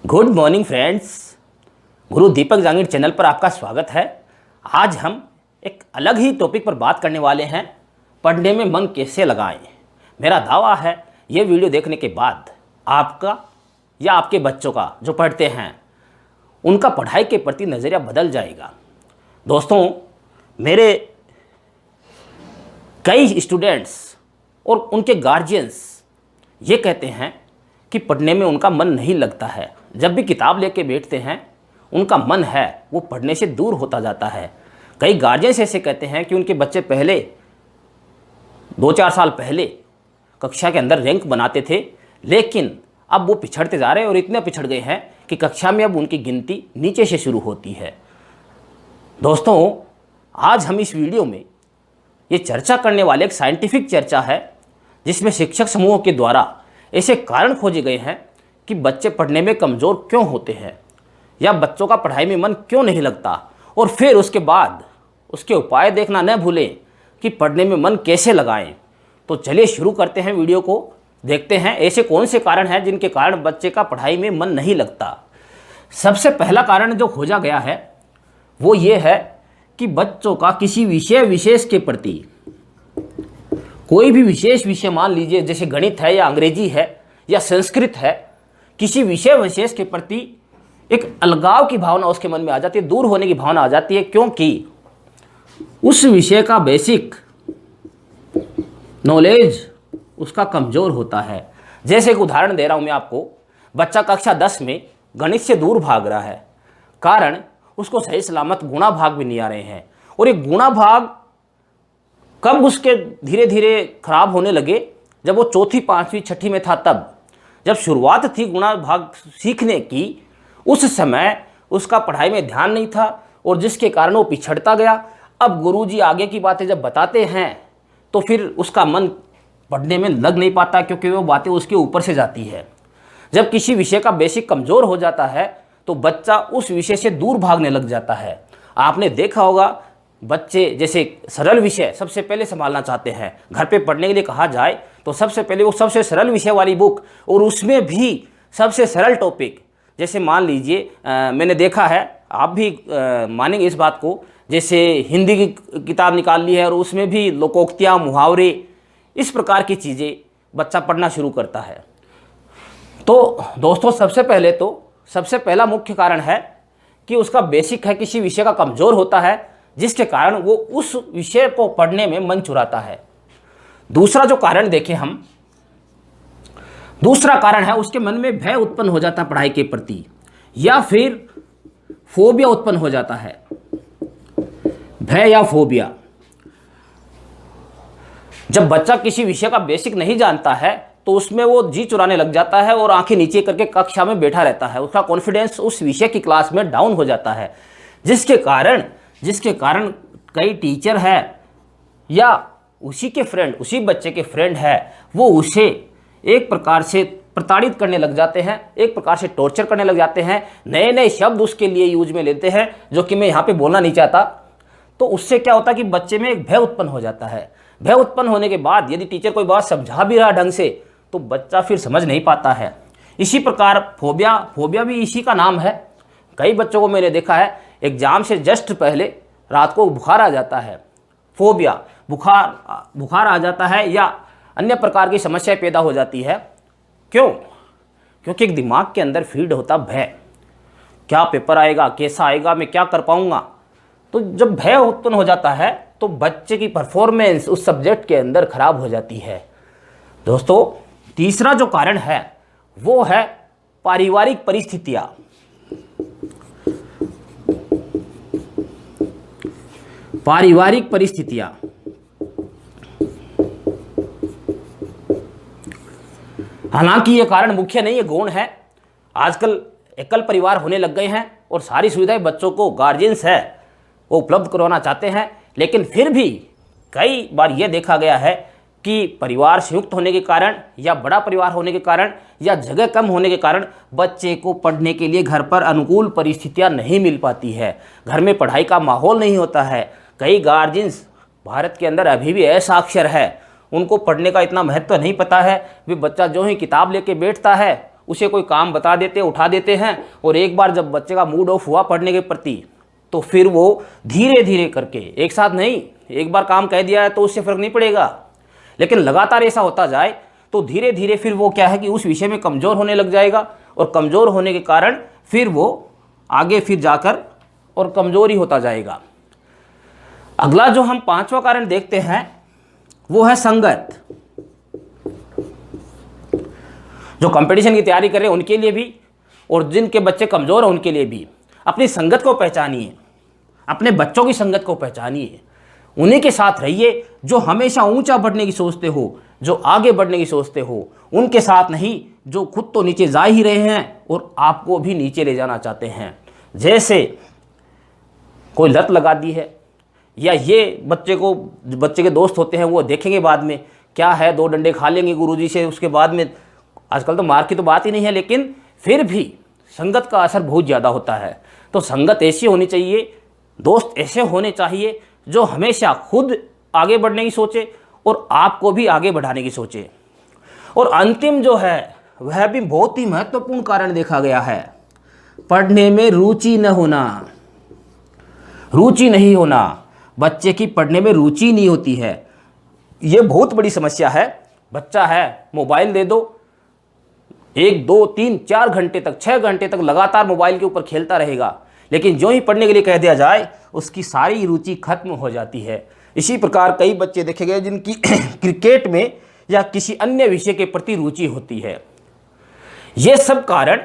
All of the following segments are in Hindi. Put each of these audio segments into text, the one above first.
Good morning friends. गुरु दीपक जांगीर चैनल पर आपका स्वागत है। आज हम एक अलग ही टॉपिक पर बात करने वाले हैं, पढ़ने में मन कैसे लगाएं। मेरा दावा है ये वीडियो देखने के बाद आपका या आपके बच्चों का जो पढ़ते हैं उनका पढ़ाई के प्रति नज़रिया बदल जाएगा। दोस्तों, मेरे कई स्टूडेंट्स और उनके गार्जियंस ये कहते हैं कि पढ़ने में उनका मन नहीं लगता है। जब भी किताब लेके बैठते हैं उनका मन है वो पढ़ने से दूर होता जाता है। कई गार्जियंस ऐसे कहते हैं कि उनके बच्चे पहले 2-4 साल पहले कक्षा के अंदर रैंक बनाते थे, लेकिन अब वो पिछड़ते जा रहे हैं और इतने पिछड़ गए हैं कि कक्षा में अब उनकी गिनती नीचे से शुरू होती है। दोस्तों, आज हम इस वीडियो में ये चर्चा करने वाले एक साइंटिफिक चर्चा है जिसमें शिक्षक समूहों के द्वारा ऐसे कारण खोजे गए हैं कि बच्चे पढ़ने में कमज़ोर क्यों होते हैं या बच्चों का पढ़ाई में मन क्यों नहीं लगता, और फिर उसके बाद उसके उपाय देखना न भूलें कि पढ़ने में मन कैसे लगाएं। तो चलिए शुरू करते हैं वीडियो को। देखते हैं ऐसे कौन से कारण हैं जिनके कारण बच्चे का पढ़ाई में मन नहीं लगता। सबसे पहला कारण जो खोजा गया है वो ये है कि बच्चों का किसी विषय विशेष के प्रति, कोई भी विशेष विषय मान लीजिए जैसे गणित है या अंग्रेजी है या संस्कृत है, किसी विषय विशेष के प्रति एक अलगाव की भावना उसके मन में आ जाती है, दूर होने की भावना आ जाती है, क्योंकि उस विषय का बेसिक नॉलेज उसका कमज़ोर होता है। जैसे एक उदाहरण दे रहा हूँ मैं आपको। बच्चा कक्षा 10 में गणित से दूर भाग रहा है, कारण उसको सही सलामत गुणा भाग भी नहीं आ रहे हैं। और ये गुणा भाग कब उसके धीरे धीरे खराब होने लगे, जब वो 4ठी 5वीं 6ठी में था। तब जब शुरुआत थी गुणा भाग सीखने की, उस समय उसका पढ़ाई में ध्यान नहीं था और जिसके कारण वो पिछड़ता गया। अब गुरुजी आगे की बातें जब बताते हैं तो फिर उसका मन पढ़ने में लग नहीं पाता, क्योंकि वो बातें उसके ऊपर से जाती है। जब किसी विषय का बेसिक कमज़ोर हो जाता है तो बच्चा उस विषय से दूर भागने लग जाता है। आपने देखा होगा, बच्चे जैसे सरल विषय सबसे पहले संभालना चाहते हैं। घर पे पढ़ने के लिए कहा जाए तो सबसे पहले वो सबसे सरल विषय वाली बुक, और उसमें भी सबसे सरल टॉपिक, जैसे मान लीजिए मैंने देखा है, आप भी मानेंगे इस बात को, जैसे हिंदी की किताब निकाल ली है और उसमें भी लोकोक्तियाँ, मुहावरे, इस प्रकार की चीज़ें बच्चा पढ़ना शुरू करता है। तो दोस्तों, सबसे पहला मुख्य कारण है कि उसका बेसिक है किसी विषय का कमज़ोर होता है, जिसके कारण वो उस विषय को पढ़ने में मन चुराता है। दूसरा जो कारण देखें हम, दूसरा कारण है उसके मन में भय उत्पन्न हो जाता है पढ़ाई के प्रति, या फिर फोबिया उत्पन्न हो जाता है। भय या फोबिया, जब बच्चा किसी विषय का बेसिक नहीं जानता है तो उसमें वो जी चुराने लग जाता है और आंखें नीचे करके कक्षा में बैठा रहता है। उसका कॉन्फिडेंस उस विषय की क्लास में डाउन हो जाता है, जिसके कारण कई टीचर है या उसी के फ्रेंड, उसी बच्चे के फ्रेंड है, वो उसे एक प्रकार से प्रताड़ित करने लग जाते हैं, एक प्रकार से टॉर्चर करने लग जाते हैं, नए नए शब्द उसके लिए यूज में लेते हैं जो कि मैं यहाँ पे बोलना नहीं चाहता। तो उससे क्या होता है कि बच्चे में एक भय उत्पन्न हो जाता है। भय उत्पन्न होने के बाद यदि टीचर कोई बात समझा भी रहा ढंग से तो बच्चा फिर समझ नहीं पाता है। इसी प्रकार फोबिया भी इसी का नाम है। कई बच्चों को मैंने देखा है, एग्जाम से जस्ट पहले रात को बुखार आ जाता है, फोबिया, बुखार आ जाता है या अन्य प्रकार की समस्याएं पैदा हो जाती है। क्यों? क्योंकि एक दिमाग के अंदर फीड होता भय, क्या पेपर आएगा, कैसा आएगा, मैं क्या कर पाऊंगा। तो जब भय उत्पन्न हो जाता है तो बच्चे की परफॉर्मेंस उस सब्जेक्ट के अंदर खराब हो जाती है। दोस्तों, तीसरा जो कारण है वो है पारिवारिक परिस्थितियां। पारिवारिक परिस्थितियां, हालांकि ये कारण मुख्य नहीं है, गौण है। आजकल एकल परिवार होने लग गए हैं और सारी सुविधाएं बच्चों को गार्जियंस है वो उपलब्ध करवाना चाहते हैं, लेकिन फिर भी कई बार ये देखा गया है कि परिवार संयुक्त होने के कारण या बड़ा परिवार होने के कारण या जगह कम होने के कारण बच्चे को पढ़ने के लिए घर पर अनुकूल परिस्थितियां नहीं मिल पाती है। घर में पढ़ाई का माहौल नहीं होता है। कई गार्जियंस भारत के अंदर अभी भी असाक्षर है, उनको पढ़ने का इतना महत्व नहीं पता है। वे बच्चा जो ही किताब लेके बैठता है उसे कोई काम बता देते, उठा देते हैं, और एक बार जब बच्चे का मूड ऑफ हुआ पढ़ने के प्रति तो फिर वो धीरे धीरे करके, एक साथ नहीं, एक बार काम कह दिया है तो उससे फ़र्क नहीं पड़ेगा, लेकिन लगातार ऐसा होता जाए तो धीरे धीरे फिर वो क्या है कि उस विषय में कमज़ोर होने लग जाएगा, और कमज़ोर होने के कारण फिर वो आगे फिर जाकर और कमज़ोर ही होता जाएगा। अगला जो हम पांचवा कारण देखते हैं वो है संगत। जो कंपटीशन की तैयारी कर रहे हैं उनके लिए भी, और जिनके बच्चे कमज़ोर हैं उनके लिए भी, अपनी संगत को पहचानिए, अपने बच्चों की संगत को पहचानिए, उन्हीं के साथ रहिए जो हमेशा ऊंचा बढ़ने की सोचते हो, जो आगे बढ़ने की सोचते हो, उनके साथ नहीं जो खुद तो नीचे जा ही रहे हैं और आपको भी नीचे ले जाना चाहते हैं। जैसे कोई लत लगा दी है, या ये बच्चे के दोस्त होते हैं, वो देखेंगे बाद में क्या है, 2 डंडे खा लेंगे गुरुजी से, उसके बाद में आजकल तो मार की तो बात ही नहीं है, लेकिन फिर भी संगत का असर बहुत ज़्यादा होता है। तो संगत ऐसी होनी चाहिए, दोस्त ऐसे होने चाहिए जो हमेशा खुद आगे बढ़ने की सोचे और आपको भी आगे बढ़ाने की सोचे। और अंतिम जो है वह भी बहुत ही महत्वपूर्ण कारण देखा गया है, पढ़ने में रुचि न होना। रुचि नहीं होना, बच्चे की पढ़ने में रुचि नहीं होती है, ये बहुत बड़ी समस्या है। बच्चा है, मोबाइल दे दो, 1, 2, 3, 4 घंटे तक, 6 घंटे तक लगातार मोबाइल के ऊपर खेलता रहेगा, लेकिन जो ही पढ़ने के लिए कह दिया जाए उसकी सारी रुचि खत्म हो जाती है। इसी प्रकार कई बच्चे देखे गए जिनकी क्रिकेट में या किसी अन्य विषय के प्रति रुचि होती है। ये सब कारण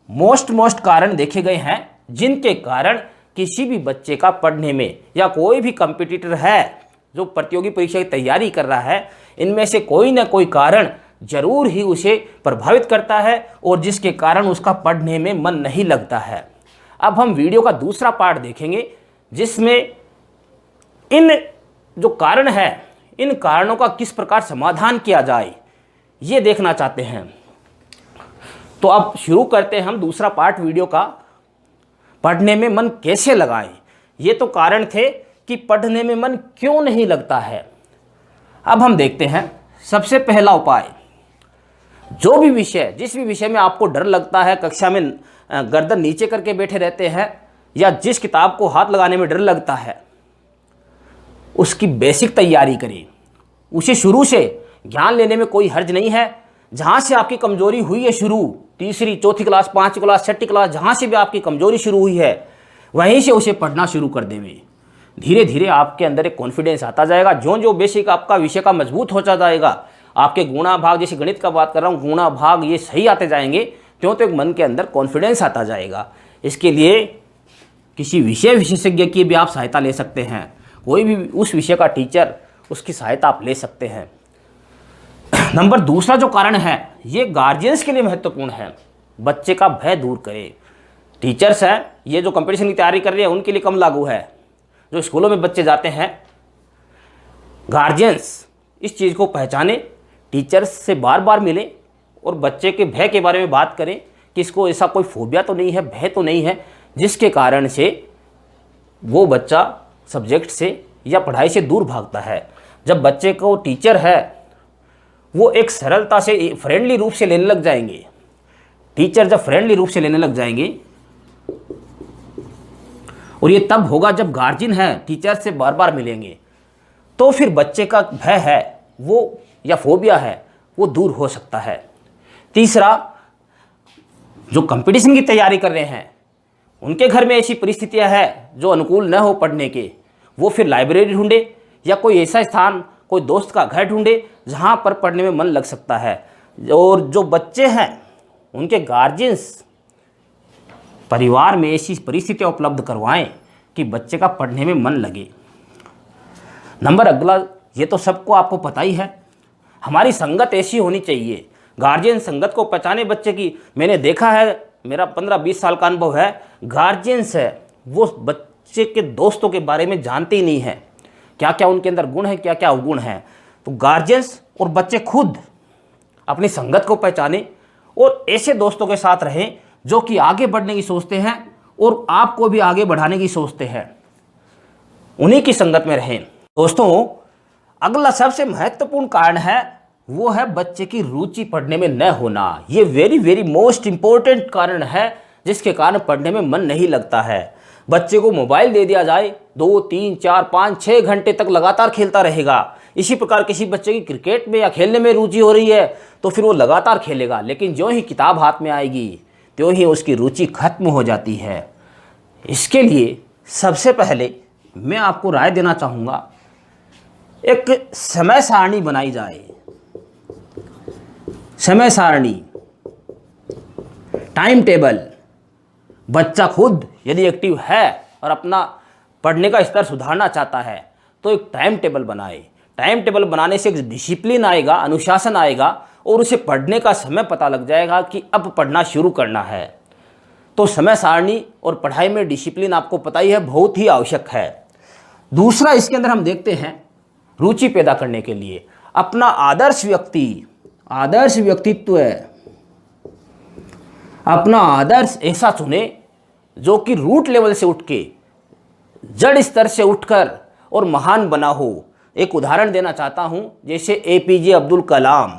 मोस्ट कारण देखे गए हैं जिनके कारण किसी भी बच्चे का पढ़ने में, या कोई भी कंपटीटर है जो प्रतियोगी परीक्षा की तैयारी कर रहा है, इनमें से कोई ना कोई कारण जरूर ही उसे प्रभावित करता है और जिसके कारण उसका पढ़ने में मन नहीं लगता है। अब हम वीडियो का दूसरा पार्ट देखेंगे जिसमें इन जो कारण है, इन कारणों का किस प्रकार समाधान किया जाए, ये देखना चाहते हैं। तो अब शुरू करते हैं हम दूसरा पार्ट वीडियो का, पढ़ने में मन कैसे लगाएं। ये तो कारण थे कि पढ़ने में मन क्यों नहीं लगता है। अब हम देखते हैं सबसे पहला उपाय। जो भी विषय, जिस भी विषय में आपको डर लगता है, कक्षा में गर्दन नीचे करके बैठे रहते हैं, या जिस किताब को हाथ लगाने में डर लगता है, उसकी बेसिक तैयारी करें। उसे शुरू से ज्ञान लेने में कोई हर्ज नहीं है। जहाँ से आपकी कमजोरी हुई है शुरू, तीसरी, चौथी क्लास, 5वीं क्लास, 6ठी क्लास, जहाँ से भी आपकी कमजोरी शुरू हुई है वहीं से उसे पढ़ना शुरू कर देंगे। धीरे धीरे आपके अंदर एक कॉन्फिडेंस आता जाएगा। जो जो बेसिक आपका विषय का मजबूत होता जाएगा, आपके गुणा भाग, जैसे गणित का बात कर रहा हूँ, गुणा भाग ये सही आते जाएंगे, त्यों तो एक मन के अंदर कॉन्फिडेंस आता जाएगा। इसके लिए किसी विषय विशेषज्ञ की भी आप सहायता ले सकते हैं। कोई भी उस विषय का टीचर, उसकी सहायता आप ले सकते हैं। नंबर दूसरा जो कारण है, ये गार्जियंस के लिए महत्वपूर्ण है। बच्चे का भय दूर करें। टीचर्स हैं, ये जो कंपटीशन की तैयारी कर रहे हैं उनके लिए कम लागू है। जो स्कूलों में बच्चे जाते हैं, गार्जियंस इस चीज़ को पहचाने, टीचर्स से बार बार मिलें और बच्चे के भय के बारे में बात करें कि इसको ऐसा कोई फोबिया तो नहीं है, भय तो नहीं है, जिसके कारण से वो बच्चा सब्जेक्ट से या पढ़ाई से दूर भागता है। जब बच्चे को टीचर है वो एक सरलता से, फ्रेंडली रूप से लेने लग जाएंगे। टीचर जब फ्रेंडली रूप से लेने लग जाएंगे, और ये तब होगा जब गार्जियन है टीचर से बार बार मिलेंगे, तो फिर बच्चे का भय है वो, या फोबिया है वो, दूर हो सकता है। तीसरा, जो कंपटीशन की तैयारी कर रहे हैं उनके घर में ऐसी परिस्थितियां हैं जो अनुकूल न हो पढ़ने के, वो फिर लाइब्रेरी ढूंढे या कोई ऐसा स्थान, कोई दोस्त का घर ढूंढे जहां पर पढ़ने में मन लग सकता है। और जो बच्चे हैं उनके गार्जियंस परिवार में ऐसी परिस्थितियां उपलब्ध करवाएं कि बच्चे का पढ़ने में मन लगे। नंबर अगला, ये तो सबको आपको पता ही है, हमारी संगत ऐसी होनी चाहिए। गार्जियन संगत को पहचाने बच्चे की। मैंने देखा है, मेरा 15-20 साल का अनुभव है, गार्जियंस है वो बच्चे के दोस्तों के बारे में जानते ही नहीं है, क्या क्या उनके अंदर गुण है, क्या क्या अवगुण है। तो गार्जियंस और बच्चे खुद अपनी संगत को पहचाने और ऐसे दोस्तों के साथ रहें जो कि आगे बढ़ने की सोचते हैं और आपको भी आगे बढ़ाने की सोचते हैं, उन्हीं की संगत में रहें। दोस्तों, अगला सबसे महत्वपूर्ण कारण है वो है बच्चे की रुचि पढ़ने में न होना। ये वेरी वेरी मोस्ट इम्पोर्टेंट कारण है जिसके कारण पढ़ने में मन नहीं लगता है। बच्चे को मोबाइल दे दिया जाए, 2, 3, 4, 5, 6 घंटे तक लगातार खेलता रहेगा। इसी प्रकार किसी बच्चे की क्रिकेट में या खेलने में रुचि हो रही है तो फिर वो लगातार खेलेगा, लेकिन जो ही किताब हाथ में आएगी त्यों ही उसकी रुचि खत्म हो जाती है। इसके लिए सबसे पहले मैं आपको राय देना चाहूँगा, एक समय सारणी बनाई जाए। समय सारणी, टाइम टेबल। बच्चा खुद यदि एक्टिव है और अपना पढ़ने का स्तर सुधारना चाहता है तो एक टाइम टेबल बनाए। टाइम टेबल बनाने से एक डिसिप्लिन आएगा, अनुशासन आएगा और उसे पढ़ने का समय पता लग जाएगा कि अब पढ़ना शुरू करना है। तो समय सारणी और पढ़ाई में डिसिप्लिन आपको पता ही है, बहुत ही आवश्यक है। दूसरा इसके अंदर हम देखते हैं रुचि पैदा करने के लिए अपना आदर्श व्यक्तित्व है, अपना आदर्श ऐसा चुने जो कि रूट लेवल से उठ के, जड़ स्तर से उठकर और महान बना हो। एक उदाहरण देना चाहता हूं, जैसे APJ अब्दुल कलाम।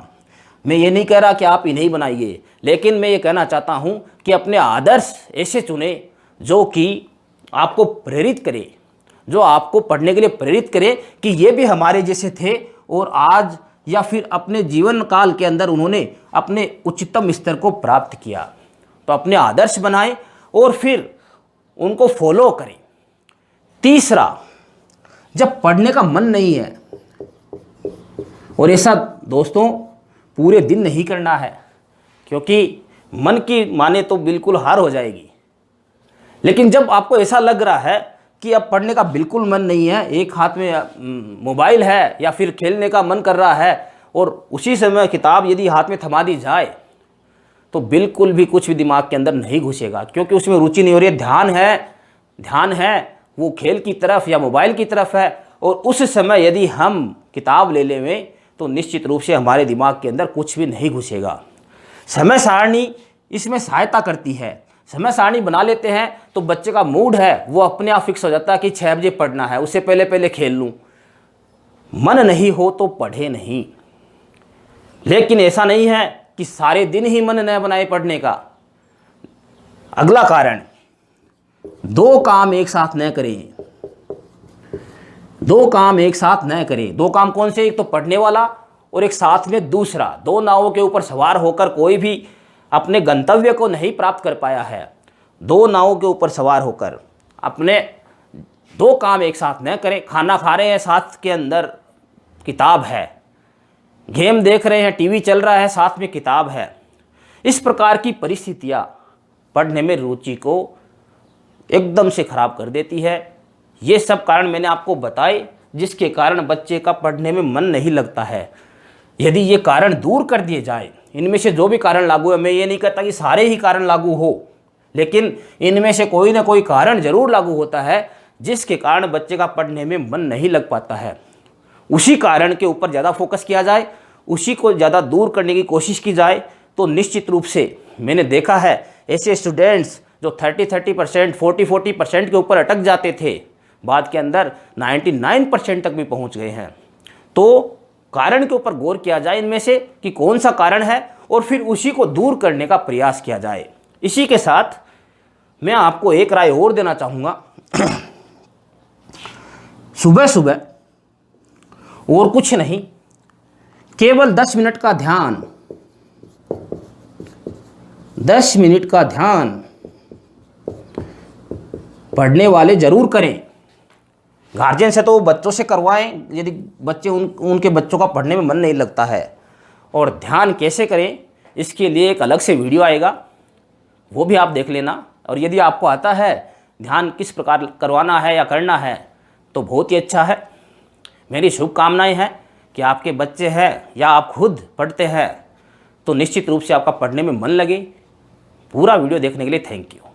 मैं ये नहीं कह रहा कि आप इन्हें बनाइए, लेकिन मैं ये कहना चाहता हूं कि अपने आदर्श ऐसे चुने जो कि आपको प्रेरित करे, जो आपको पढ़ने के लिए प्रेरित करे कि ये भी हमारे जैसे थे और आज या फिर अपने जीवन काल के अंदर उन्होंने अपने उच्चतम स्तर को प्राप्त किया। तो अपने आदर्श बनाएं और फिर उनको फॉलो करें। तीसरा, जब पढ़ने का मन नहीं है, और ऐसा दोस्तों पूरे दिन नहीं करना है क्योंकि मन की माने तो बिल्कुल हार हो जाएगी, लेकिन जब आपको ऐसा लग रहा है कि अब पढ़ने का बिल्कुल मन नहीं है, एक हाथ में मोबाइल है या फिर खेलने का मन कर रहा है और उसी समय किताब यदि हाथ में थमा दी जाए तो बिल्कुल भी कुछ भी दिमाग के अंदर नहीं घुसेगा, क्योंकि उसमें रुचि नहीं हो रही है। ध्यान है वो खेल की तरफ या मोबाइल की तरफ है, और उस समय यदि हम किताब ले लें तो निश्चित रूप से हमारे दिमाग के अंदर कुछ भी नहीं घुसेगा। समय सारणी इसमें सहायता करती है। समय सारणी बना लेते हैं तो बच्चे का मूड है वो अपने आप फिक्स हो जाता है कि 6 बजे पढ़ना है, उससे पहले खेल लूँ। मन नहीं हो तो पढ़े नहीं, लेकिन ऐसा नहीं है कि सारे दिन ही मन न बनाए पढ़ने का। अगला कारण, 2 काम एक साथ न करें। 2 काम एक साथ न करें। 2 काम कौन से? एक तो पढ़ने वाला और एक साथ में दूसरा। 2 नावों के ऊपर सवार होकर कोई भी अपने गंतव्य को नहीं प्राप्त कर पाया है। 2 नावों के ऊपर सवार होकर अपने 2 काम एक साथ न करें। खाना खा रहे हैं, साथ के अंदर किताब है। गेम देख रहे हैं, टीवी चल रहा है, साथ में किताब है। इस प्रकार की परिस्थितियाँ पढ़ने में रुचि को एकदम से खराब कर देती है। ये सब कारण मैंने आपको बताए जिसके कारण बच्चे का पढ़ने में मन नहीं लगता है। यदि ये कारण दूर कर दिए जाए, इनमें से जो भी कारण लागू है, मैं ये नहीं कहता कि सारे ही कारण लागू हो, लेकिन इनमें से कोई ना कोई कारण जरूर लागू होता है जिसके कारण बच्चे का पढ़ने में मन नहीं लग पाता है। उसी कारण के ऊपर ज़्यादा फोकस किया जाए, उसी को ज़्यादा दूर करने की कोशिश की जाए तो निश्चित रूप से मैंने देखा है ऐसे स्टूडेंट्स जो 30% 40% के ऊपर अटक जाते थे, बाद के अंदर 99% तक भी पहुंच गए हैं। तो कारण के ऊपर गौर किया जाए इनमें से कि कौन सा कारण है और फिर उसी को दूर करने का प्रयास किया जाए। इसी के साथ मैं आपको एक राय और देना चाहूँगा। सुबह सुबह और कुछ नहीं, केवल 10 मिनट का ध्यान, 10 मिनट का ध्यान पढ़ने वाले जरूर करें। गार्जियन से तो बच्चों से करवाएं यदि बच्चे उनके बच्चों का पढ़ने में मन नहीं लगता है। और ध्यान कैसे करें इसके लिए एक अलग से वीडियो आएगा, वो भी आप देख लेना। और यदि आपको आता है ध्यान किस प्रकार करवाना है या करना है तो बहुत ही अच्छा है। मेरी शुभकामनाएं हैं कि आपके बच्चे हैं या आप खुद पढ़ते हैं तो निश्चित रूप से आपका पढ़ने में मन लगे। पूरा वीडियो देखने के लिए थैंक यू।